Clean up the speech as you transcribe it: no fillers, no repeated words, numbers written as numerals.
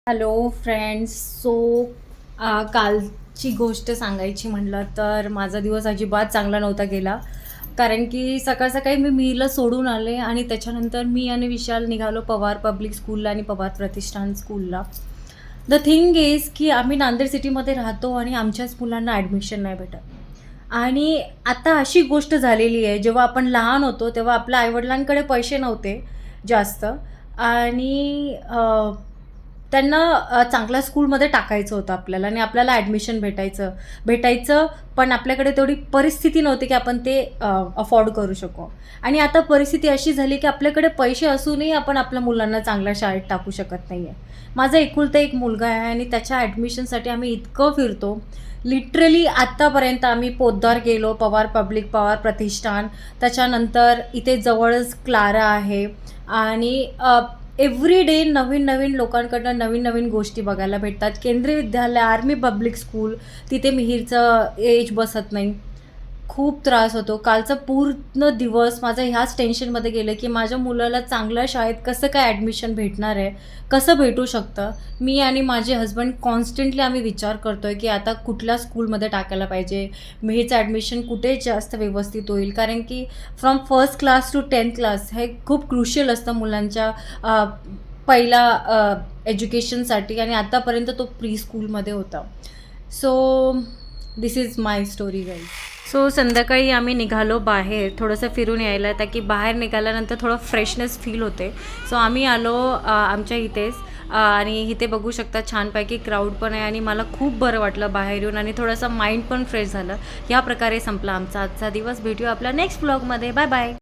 Hello friends. कालची गोष्ट सांगायची म्हटलं तर माझा दिवस अजिबात चांगला नव्हता गेला. कारण की सकाळ सकाळी मी मिहीरला सोडून आले आणि त्याच्यानंतर मी आणि विशाल निघालो पवार पब्लिक स्कूलला आणि पवार प्रतिष्ठान स्कूलला. द थिंग इज की आम्ही नांदेड सिटीमध्ये राहतो आणि आमच्याच मुलांना ॲडमिशन नाही भेटत. आणि आता अशी गोष्ट झालेली आहे, जेव्हा आपण लहान होतो तेव्हा आपल्या आईवडिलांकडे पैसे नव्हते जास्त आणि त्यांना चांगल्या स्कूलमध्ये टाकायचं होतं आपल्याला आणि आपल्याला ॲडमिशन भेटायचं पण आपल्याकडे तेवढी परिस्थिती नव्हती की आपण ते अफोर्ड करू शकू. आणि आता परिस्थिती अशी झाली की आपल्याकडे पैसे असूनही आपण आपल्या मुलांना चांगल्या शाळेत टाकू शकत नाही आहे. माझा एकुलता एक मुलगा आहे आणि त्याच्या ॲडमिशनसाठी आम्ही इतकं फिरतो. लिटरली आत्तापर्यंत आम्ही पोद्दार गेलो, पवार प्रतिष्ठान, त्याच्यानंतर इथे जवळच क्लारा आहे आणि एव्हरी डे नवीन नवीन लोकांकडनं नवीन नवीन गोष्टी बघायला भेटतात. केंद्रीय विद्यालय, आर्मी पब्लिक स्कूल, तिथे मिहीरचं एज बसत नाही. खूप त्रास होतो. कालचा पूर्ण दिवस माझा ह्याच टेन्शनमध्ये गेलं की माझ्या मुलाला चांगल्या शाळेत कसं काय ॲडमिशन भेटणार आहे, कसं भेटू शकतं. मी आणि माझे हस्बंड कॉन्स्टंटली आम्ही विचार करतो आहे की आता कुठल्या स्कूलमध्ये टाकायला पाहिजे, मिहीरचं ॲडमिशन कुठे जास्त व्यवस्थित होईल. कारण की from first class to 10th class हे खूप क्रुशियल असतं मुलांच्या पहिला एज्युकेशनसाठी आणि आतापर्यंत तो प्री स्कूलमध्ये होता. So this is my story guys. So संध्याकाळी आम्ही निघालो बाहेर थोडंसं फिरून यायला, त्या की बाहेर निघाल्यानंतर थोडं फ्रेशनेस फील होते. सो आम्ही आलो आमच्या इथेच आणि इथे बघू शकता छानपैकी क्राऊड पण आहे आणि मला खूप बरं वाटलं बाहेर येऊन आणि थोडंसं माइंड पण फ्रेश झालं. या प्रकारे संपला आमचा आजचा दिवस. भेटूया आपल्या नेक्स्ट ब्लॉगमध्ये. Bye bye.